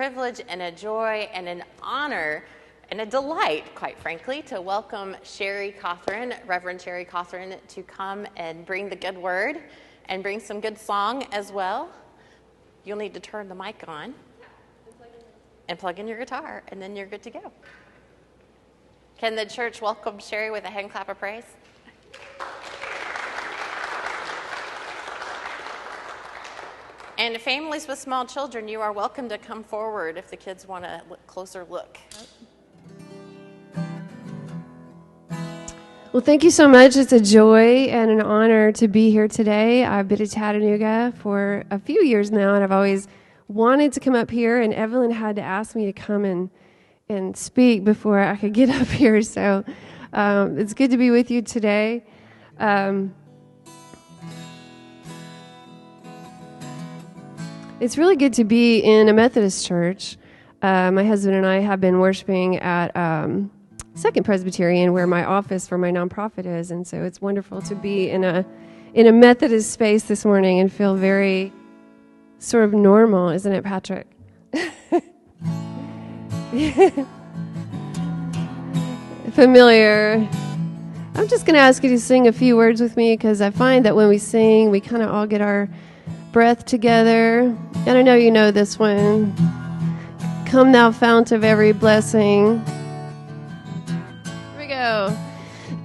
privilege and a joy and an honor and a delight, quite frankly, to welcome Sherry Cothran, Reverend Sherry Cothran, to come and bring the good word and bring some good song as well. You'll need to turn the mic on and plug in your guitar, and then you're good to go. Can the church welcome Sherry with a hand clap of praise? And families with small children, you are welcome to come forward if the kids want a closer look. Well, thank you so much. It's a joy and an honor to be here today. I've been to Chattanooga for a few years now, and I've always wanted to come up here, and Evelyn had to ask me to come and speak before I could get up here. So it's good to be with you today. It's really good to be in a Methodist church. My husband and I have been worshiping at Second Presbyterian, where my office for my nonprofit is, and so it's wonderful to be in a Methodist space this morning and feel very sort of normal, isn't it, Patrick? Familiar. I'm just going to ask you to sing a few words with me, because I find that when we sing, we kind of all get our breath together. And I know you know this one. Come thou fount of every blessing. Go.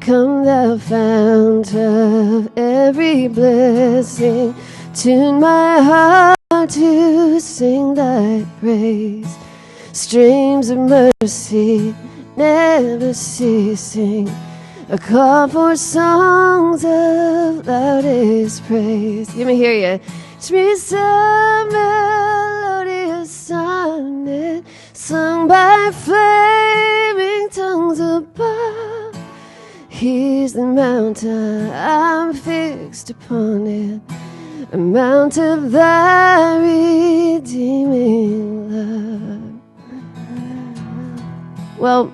Come thou fount of every blessing, tune my heart to sing thy praise. Streams of mercy never ceasing, a call for songs of loudest praise. Let me hear you. Teach me some melodious sonnet sung by flaming tongues above. Here's the mountain, I'm fixed upon it, a mount of thy redeeming love. Well,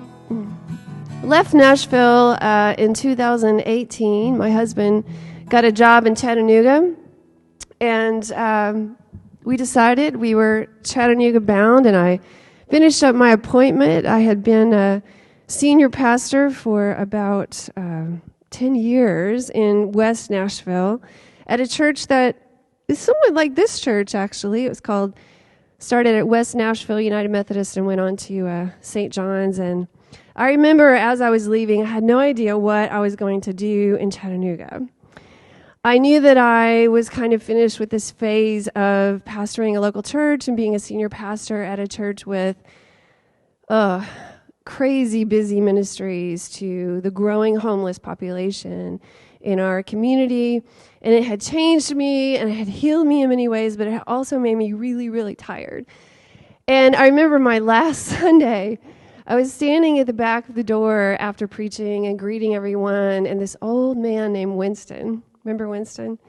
left Nashville in 2018. My husband got a job in Chattanooga, and we decided we were Chattanooga bound, and I finished up my appointment. I had been a senior pastor for about 10 years in West Nashville at a church that is somewhat like this church, actually. It was started at West Nashville United Methodist and went on to St. John's. And I remember as I was leaving, I had no idea what I was going to do in Chattanooga. I knew that I was kind of finished with this phase of pastoring a local church and being a senior pastor at a church with crazy busy ministries to the growing homeless population in our community. And it had changed me and it had healed me in many ways, but it had also made me really, really tired. And I remember my last Sunday, I was standing at the back of the door after preaching and greeting everyone, and this old man named Winston, remember Winston?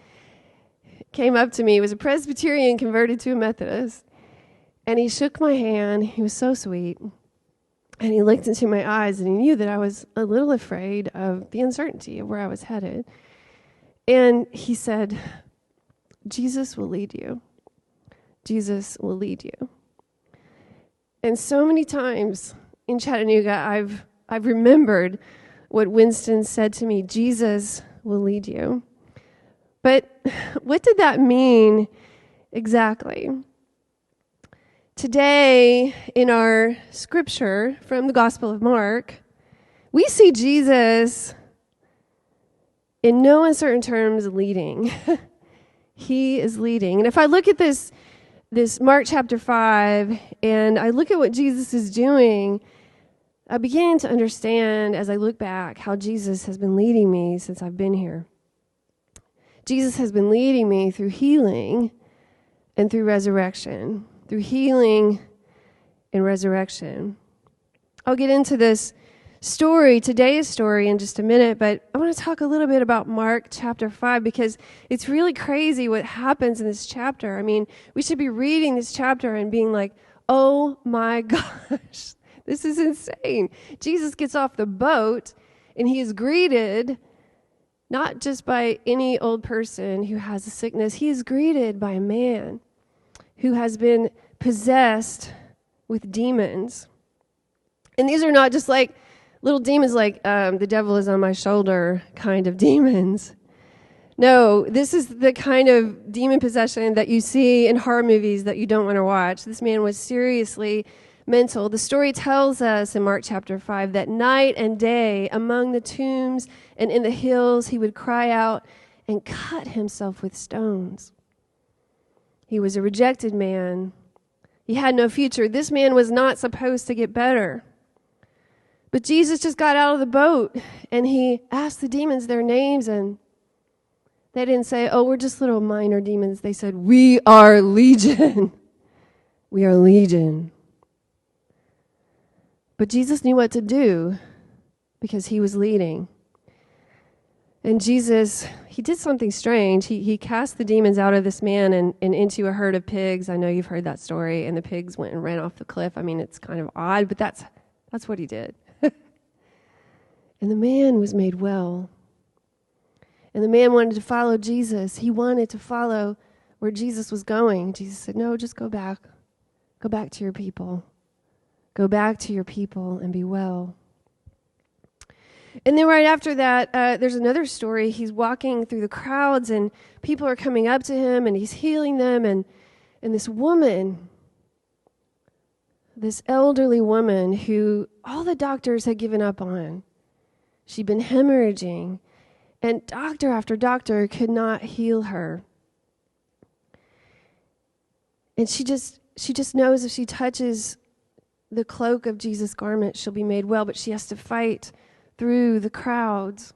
Came up to me. He was a Presbyterian converted to a Methodist. And he shook my hand. He was so sweet. And he looked into my eyes, and he knew that I was a little afraid of the uncertainty of where I was headed. And he said, Jesus will lead you. Jesus will lead you. And so many times in Chattanooga, I've remembered what Winston said to me, Jesus will lead you. But what did that mean exactly? Today, in our scripture from the Gospel of Mark, we see Jesus, in no uncertain terms, leading. He is leading. And if I look at this Mark chapter 5, and I look at what Jesus is doing, I begin to understand as I look back how Jesus has been leading me since I've been here. Jesus has been leading me through healing and through resurrection. Through healing and resurrection. I'll get into this today's story, in just a minute, but I want to talk a little bit about Mark chapter 5, because it's really crazy what happens in this chapter. I mean, we should be reading this chapter and being like, oh my gosh, this is insane. Jesus gets off the boat and he is greeted not just by any old person who has a sickness. He is greeted by a man who has been possessed with demons. And these are not just like little demons like the devil is on my shoulder kind of demons. No, this is the kind of demon possession that you see in horror movies that you don't want to watch. This man was seriously mental. The story tells us in Mark chapter 5 that night and day among the tombs and in the hills he would cry out and cut himself with stones. He was a rejected man. He had no future. This man was not supposed to get better. But Jesus just got out of the boat and he asked the demons their names, and they didn't say, oh, we're just little minor demons. They said, we are legion. We are legion. But Jesus knew what to do because he was leading. And Jesus, he did something strange. He cast the demons out of this man and into a herd of pigs. I know you've heard that story. And the pigs went and ran off the cliff. I mean, it's kind of odd, but that's what he did. And the man was made well. And the man wanted to follow Jesus. He wanted to follow where Jesus was going. Jesus said, no, just go back. Go back to your people. Go back to your people and be well. And then right after that, there's another story. He's walking through the crowds and people are coming up to him and he's healing them. And this woman, this elderly woman who all the doctors had given up on, she'd been hemorrhaging. And doctor after doctor could not heal her. And she just knows if she touches the cloak of Jesus' garment, she'll be made well. But she has to fight through the crowds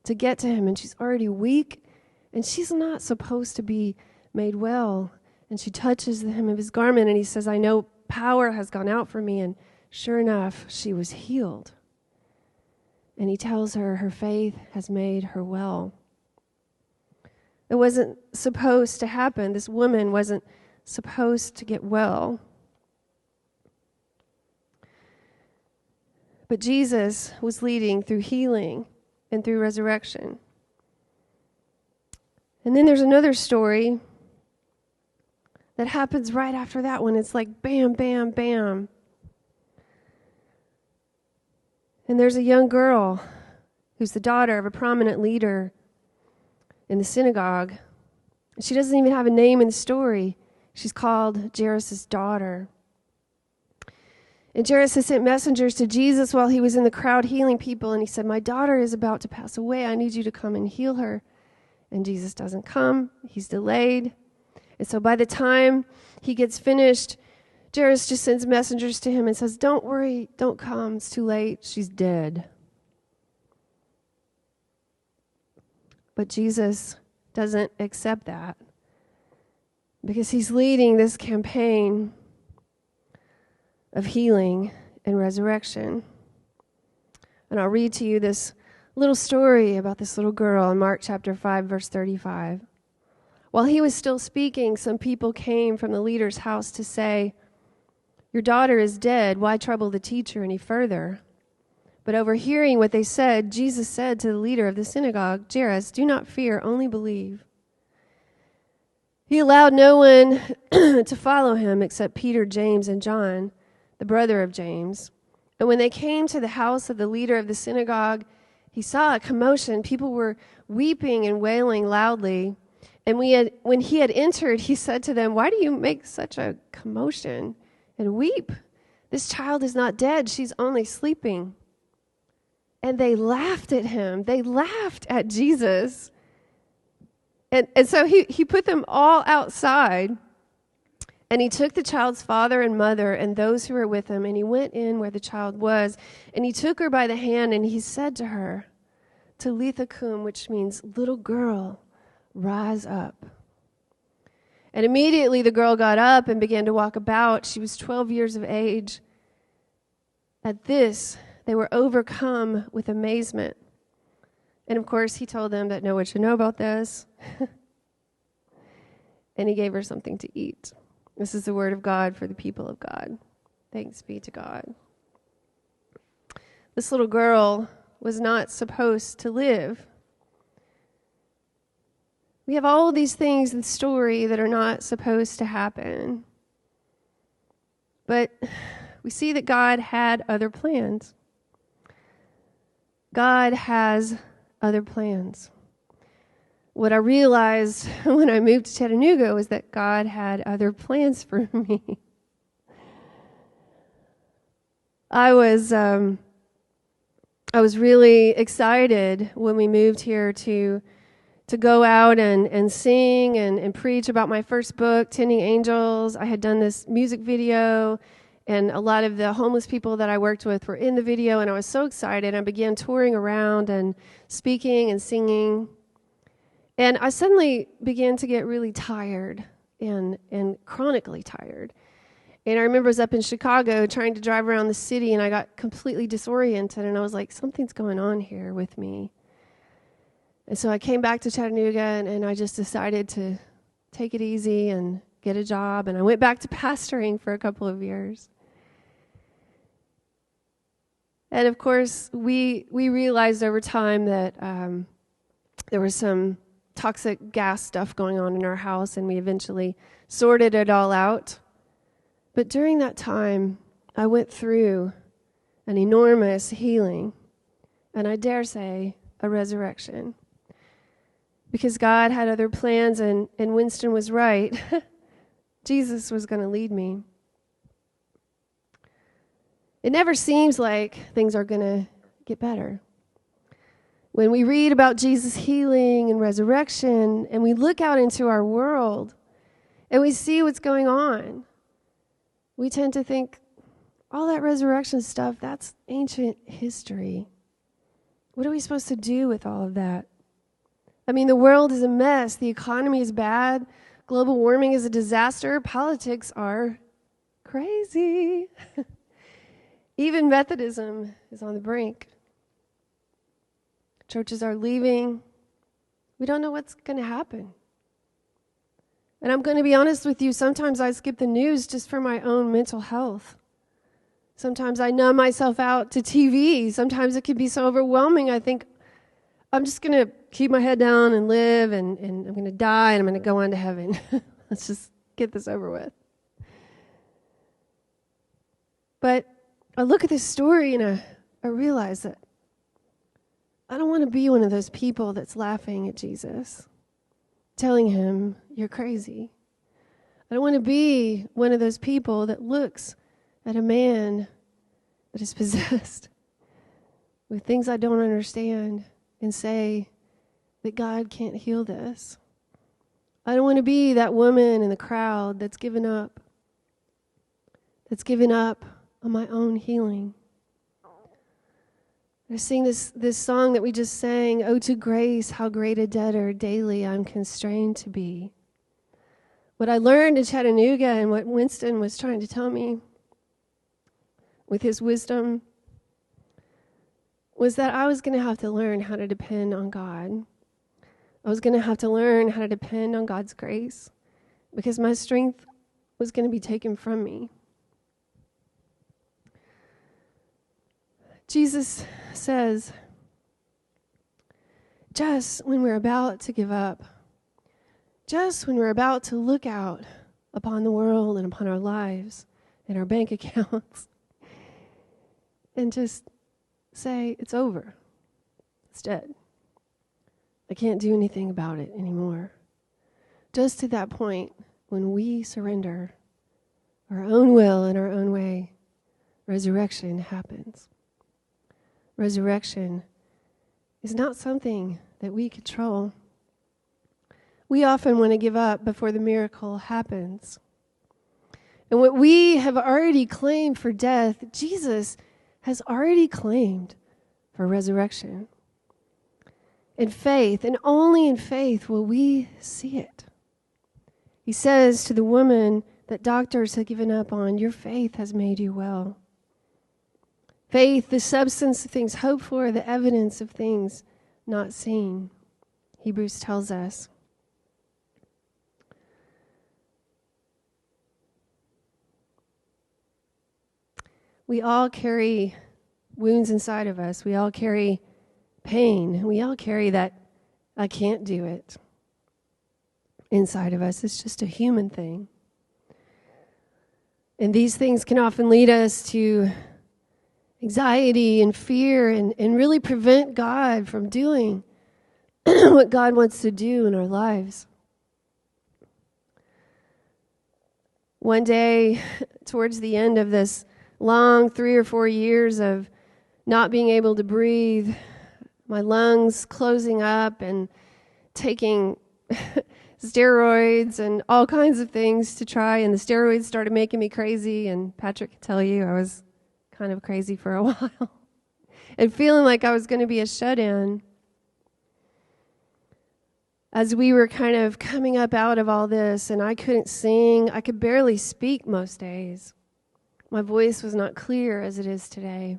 to get to him. And she's already weak. And she's not supposed to be made well. And she touches the hem of his garment. And he says, I know power has gone out from me. And sure enough, she was healed. And he tells her her faith has made her well. It wasn't supposed to happen. This woman wasn't supposed to get well. But Jesus was leading through healing and through resurrection. And then there's another story that happens right after that one. It's like bam, bam, bam. And there's a young girl who's the daughter of a prominent leader in the synagogue. She doesn't even have a name in the story. She's called Jairus' daughter. And Jairus has sent messengers to Jesus while he was in the crowd healing people. And he said, my daughter is about to pass away. I need you to come and heal her. And Jesus doesn't come. He's delayed. And so by the time he gets finished, Jairus just sends messengers to him and says, don't worry, don't come, it's too late, she's dead. But Jesus doesn't accept that because he's leading this campaign of healing and resurrection. And I'll read to you this little story about this little girl in Mark chapter 5, verse 35. While he was still speaking, some people came from the leader's house to say, your daughter is dead. Why trouble the teacher any further? But overhearing what they said, Jesus said to the leader of the synagogue, Jairus, do not fear, only believe. He allowed no one to follow him except Peter, James, and John, the brother of James. And when they came to the house of the leader of the synagogue, he saw a commotion. People were weeping and wailing loudly. And when he had entered, he said to them, why do you make such a commotion and weep? This child is not dead. She's only sleeping. And they laughed at him. They laughed at Jesus. And so he put them all outside. And he took the child's father and mother and those who were with him. And he went in where the child was. And he took her by the hand and he said to her, Talitha cum, which means little girl, rise up. And immediately the girl got up and began to walk about. She was 12 years of age. At this, they were overcome with amazement. And of course, he told them that no one should know about this. And he gave her something to eat. This is the word of God for the people of God. Thanks be to God. This little girl was not supposed to live. We have all these things in the story that are not supposed to happen. But we see that God had other plans. God has other plans. What I realized when I moved to Chattanooga was that God had other plans for me. I was really excited when we moved here to go out and sing and preach about my first book, Tending Angels. I had done this music video, and a lot of the homeless people that I worked with were in the video, and I was so excited. I began touring around and speaking and singing. And I suddenly began to get really tired and chronically tired. And I remember I was up in Chicago trying to drive around the city, and I got completely disoriented, and I was like, something's going on here with me. And so I came back to Chattanooga, and I just decided to take it easy and get a job, and I went back to pastoring for a couple of years. And of course, we realized over time that there was some toxic gas stuff going on in our house, and we eventually sorted it all out. But during that time, I went through an enormous healing, and I dare say a resurrection. Because God had other plans, and Winston was right. Jesus was going to lead me. It never seems like things are going to get better. When we read about Jesus' healing and resurrection, and we look out into our world, and we see what's going on, we tend to think, all that resurrection stuff, that's ancient history. What are we supposed to do with all of that? I mean, the world is a mess. The economy is bad. Global warming is a disaster. Politics are crazy. Even Methodism is on the brink. Churches are leaving. We don't know what's going to happen. And I'm going to be honest with you, sometimes I skip the news just for my own mental health. Sometimes I numb myself out to TV. Sometimes it can be so overwhelming. I think I'm just going to keep my head down and live, and I'm going to die, and I'm going to go on to heaven. Let's just get this over with. But I look at this story, and I realize that I don't want to be one of those people that's laughing at Jesus, telling him, you're crazy. I don't want to be one of those people that looks at a man that is possessed with things I don't understand and say that God can't heal this. I don't want to be that woman in the crowd that's given up on my own healing. I sing this song that we just sang, "Oh, to grace, how great a debtor daily I'm constrained to be." What I learned in Chattanooga and what Winston was trying to tell me with his wisdom was that I was going to have to learn how to depend on God. I was going to have to learn how to depend on God's grace because my strength was going to be taken from me. Jesus says, just when we're about to give up, just when we're about to look out upon the world and upon our lives and our bank accounts and just say, it's over. It's dead. I can't do anything about it anymore. Just to that point, when we surrender our own will and our own way, resurrection happens. Resurrection is not something that we control. We often want to give up before the miracle happens. And what we have already claimed for death, Jesus has already claimed for resurrection. In faith, and only in faith, will we see it. He says to the woman that doctors had given up on, your faith has made you well. Faith, the substance of things hoped for, the evidence of things not seen, Hebrews tells us. We all carry wounds inside of us. We all carry pain. We all carry that I can't do it inside of us. It's just a human thing. And these things can often lead us to anxiety and fear and really prevent God from doing what God wants to do in our lives. One day, towards the end of this long 3 or 4 years of not being able to breathe, my lungs closing up and taking steroids and all kinds of things to try, and the steroids started making me crazy, and Patrick can tell you I was kind of crazy for a while and feeling like I was going to be a shut-in. As we were kind of coming up out of all this, and I couldn't sing, I could barely speak most days. My voice was not clear as it is today.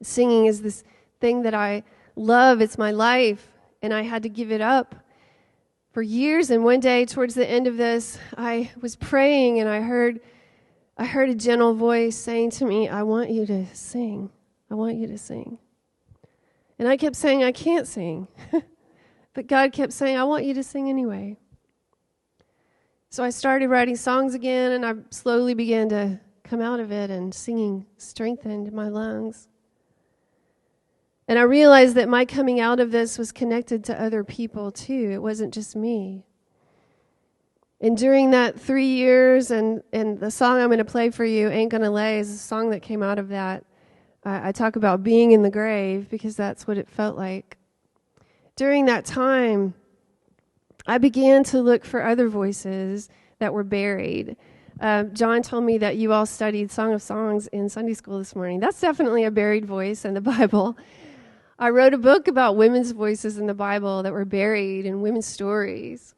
Singing is this thing that I love, it's my life, and I had to give it up for years. And one day towards the end of this, I was praying, and I heard a gentle voice saying to me, I want you to sing. I want you to sing. And I kept saying, I can't sing. But God kept saying, I want you to sing anyway. So I started writing songs again, and I slowly began to come out of it, and singing strengthened my lungs. And I realized that my coming out of this was connected to other people too. It wasn't just me. And during that 3 years, and the song I'm going to play for you, Ain't Gonna Lay, is a song that came out of that. I talk about being in the grave because that's what it felt like. During that time, I began to look for other voices that were buried. John told me that you all studied Song of Songs in Sunday school this morning. That's definitely a buried voice in the Bible. I wrote a book about women's voices in the Bible that were buried, and women's stories.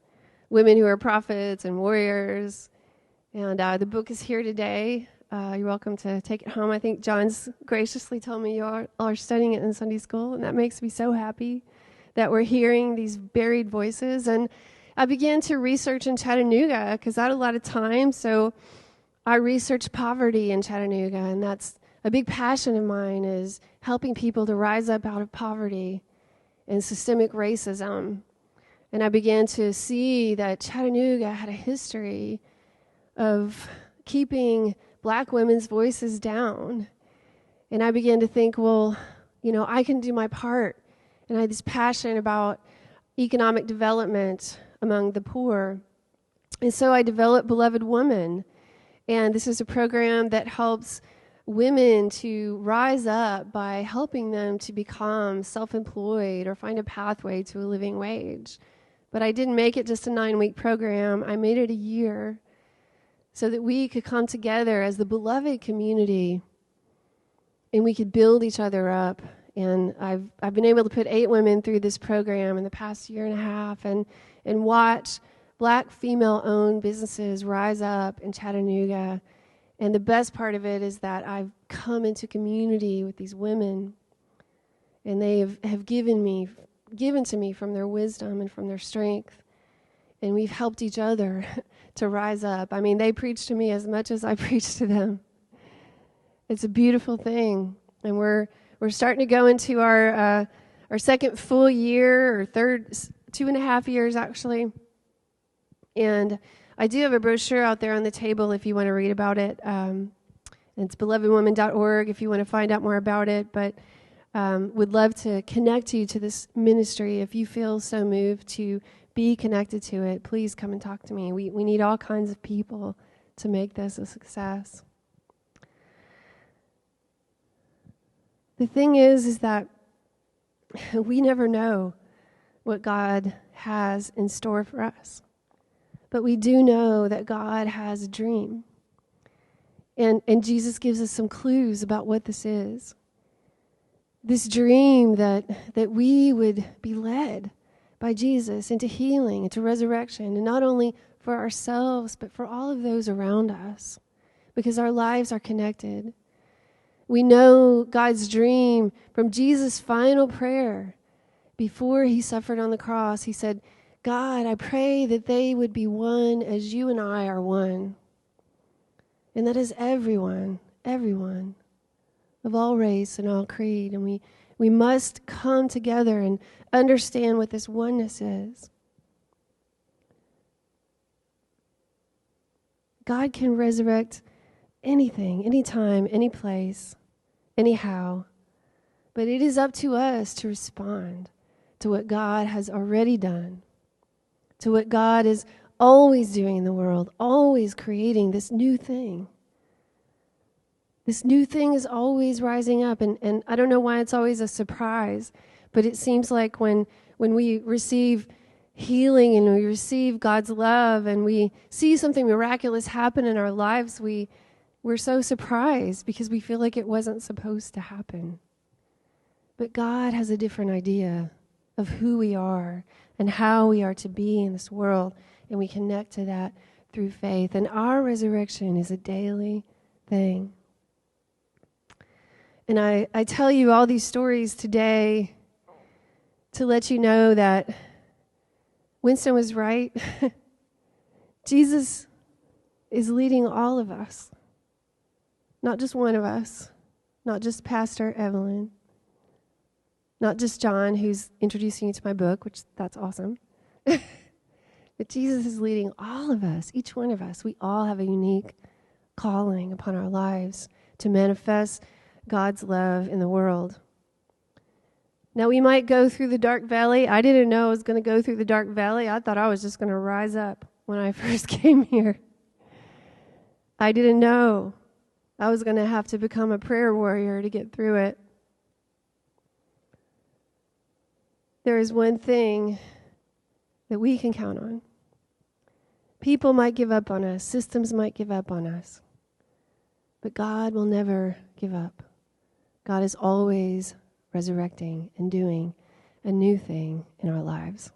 Women who are prophets and warriors. And the book is here today. You're welcome to take it home. I think John's graciously told me you all are studying it in Sunday school, and that makes me so happy that we're hearing these buried voices. And I began to research in Chattanooga because I had a lot of time, so I researched poverty in Chattanooga, and that's a big passion of mine, is helping people to rise up out of poverty and systemic racism. And I began to see that Chattanooga had a history of keeping black women's voices down. And I began to think, well, I can do my part. And I had this passion about economic development among the poor. And so I developed Beloved Woman. And this is a program that helps women to rise up by helping them to become self-employed or find a pathway to a living wage. But I didn't make it just a 9-week program. I made it a year so that we could come together as the beloved community and we could build each other up. And I've been able to put 8 women through this program in the past year and a half and watch black female-owned businesses rise up in Chattanooga. And the best part of it is that I've come into community with these women, and they have given to me from their wisdom and from their strength, and we've helped each other to rise up. I mean, they preach to me as much as I preach to them. It's a beautiful thing, and we're starting to go into our second full year, or third, 2.5 years actually, and I do have a brochure out there on the table if you want to read about it. It's belovedwoman.org if you want to find out more about it, but would love to connect you to this ministry. If you feel so moved to be connected to it, please come and talk to me. We need all kinds of people to make this a success. The thing is that we never know what God has in store for us. But we do know that God has a dream. And Jesus gives us some clues about what this is. This dream that we would be led by Jesus into healing, into resurrection, and not only for ourselves, but for all of those around us, because our lives are connected. We know God's dream from Jesus' final prayer before he suffered on the cross. He said, God, I pray that they would be one as you and I are one. And that is everyone of all race and all creed. And we must come together and understand what this oneness is. God can resurrect anything, anytime, any place, anyhow. But it is up to us to respond to what God has already done, to what God is always doing in the world, always creating this new thing. This new thing is always rising up, and I don't know why it's always a surprise, but it seems like when we receive healing and we receive God's love and we see something miraculous happen in our lives, we're so surprised because we feel like it wasn't supposed to happen. But God has a different idea of who we are and how we are to be in this world, and we connect to that through faith. And our resurrection is a daily thing. And I tell you all these stories today to let you know that Winston was right. Jesus is leading all of us, not just one of us, not just Pastor Evelyn, not just John, who's introducing you to my book, which that's awesome. But Jesus is leading all of us, each one of us. We all have a unique calling upon our lives to manifest God's love in the world. Now, we might go through the dark valley. I didn't know I was going to go through the dark valley. I thought I was just going to rise up when I first came here. I didn't know I was going to have to become a prayer warrior to get through it. There is one thing that we can count on. People might give up on us. Systems might give up on us. But God will never give up. God is always resurrecting and doing a new thing in our lives.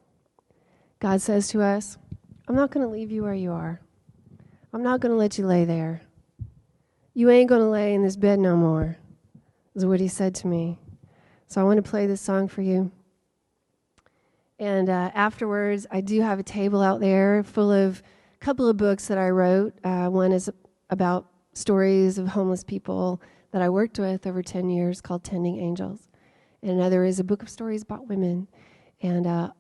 God says to us, I'm not going to leave you where you are. I'm not going to let you lay there. You ain't going to lay in this bed no more, is what he said to me. So I want to play this song for you. And afterwards, I do have a table out there full of a couple of books that I wrote. One is about stories of homeless people that I worked with over 10 years called Tending Angels. And another is a book of stories about women. And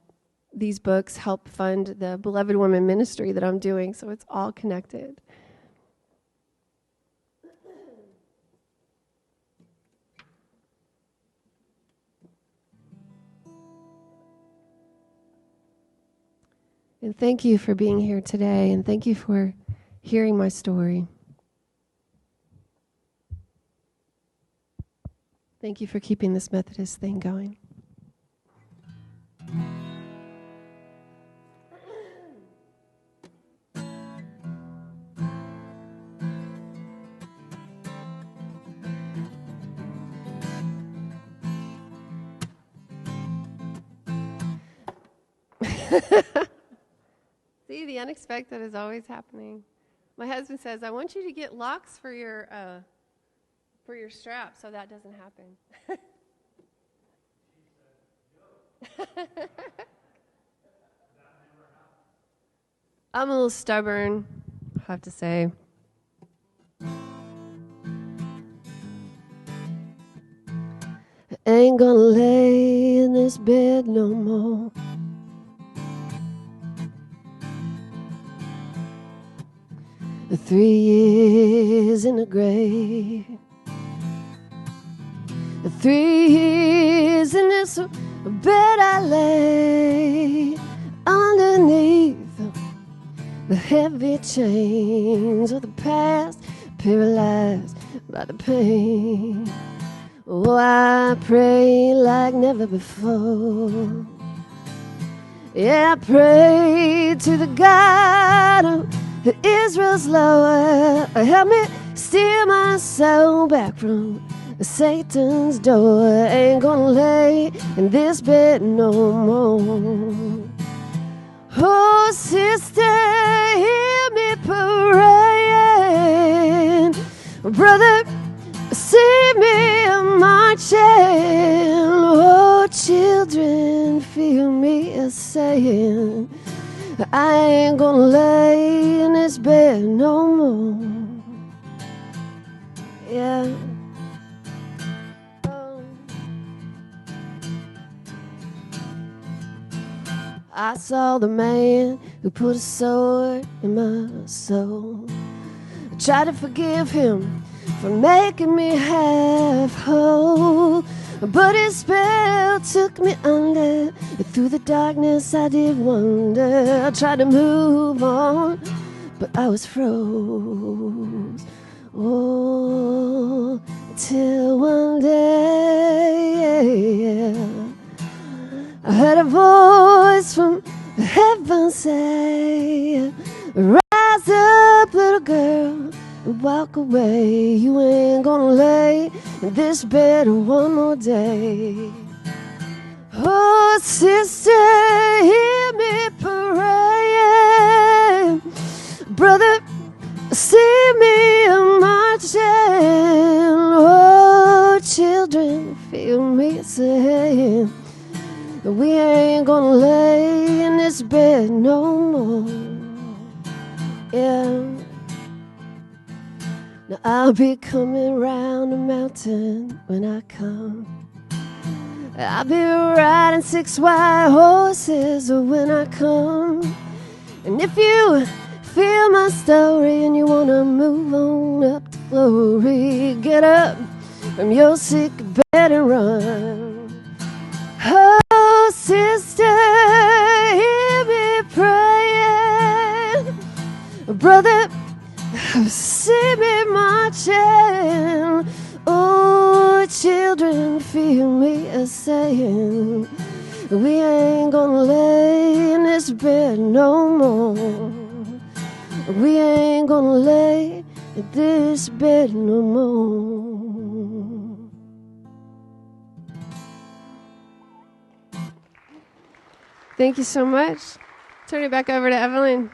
these books help fund the Beloved Woman ministry that I'm doing, so it's all connected. And thank you for being here today, and thank you for hearing my story. Thank you for keeping this Methodist thing going. See, the unexpected is always happening. My husband says, I want you to get locks for your strap so that doesn't happen. I'm a little stubborn, I have to say. I ain't gonna lay in this bed no more. The 3 years in the grave. The 3 years in this bed I lay underneath the heavy chains of the past, paralyzed by the pain. Oh, I pray like never before. Yeah, I pray to the God of Israel's Lord. Help me steer my soul back from Satan's door. I ain't gonna lay in this bed no more. Oh, sister, hear me praying. Brother, see me marching. Oh, children, feel me saying, I ain't gonna lay in this bed no more. Yeah. I saw the man who put a sword in my soul. tried to forgive him for making me half whole, but his spell took me under. Through the darkness I did wonder. I tried to move on, but I was froze. Oh, till one day I heard a voice from heaven say, rise up, little girl, and walk away. You ain't gonna lay in this bed one more day. Oh, sister, hear me praying. Brother, see me marching. Oh, children, feel me saying, we ain't gonna lay in this bed no more. Yeah. Now I'll be coming round the mountain when I come. I'll be riding 6 white horses when I come. And if you feel my story and you wanna move on up to glory, get up from your sick bed and run. Oh, sister, hear me praying. Brother, see me marching. Oh, children, feel me a-saying, we ain't gonna lay in this bed no more. We ain't gonna lay in this bed no more. Thank you so much. Turn it back over to Evelyn.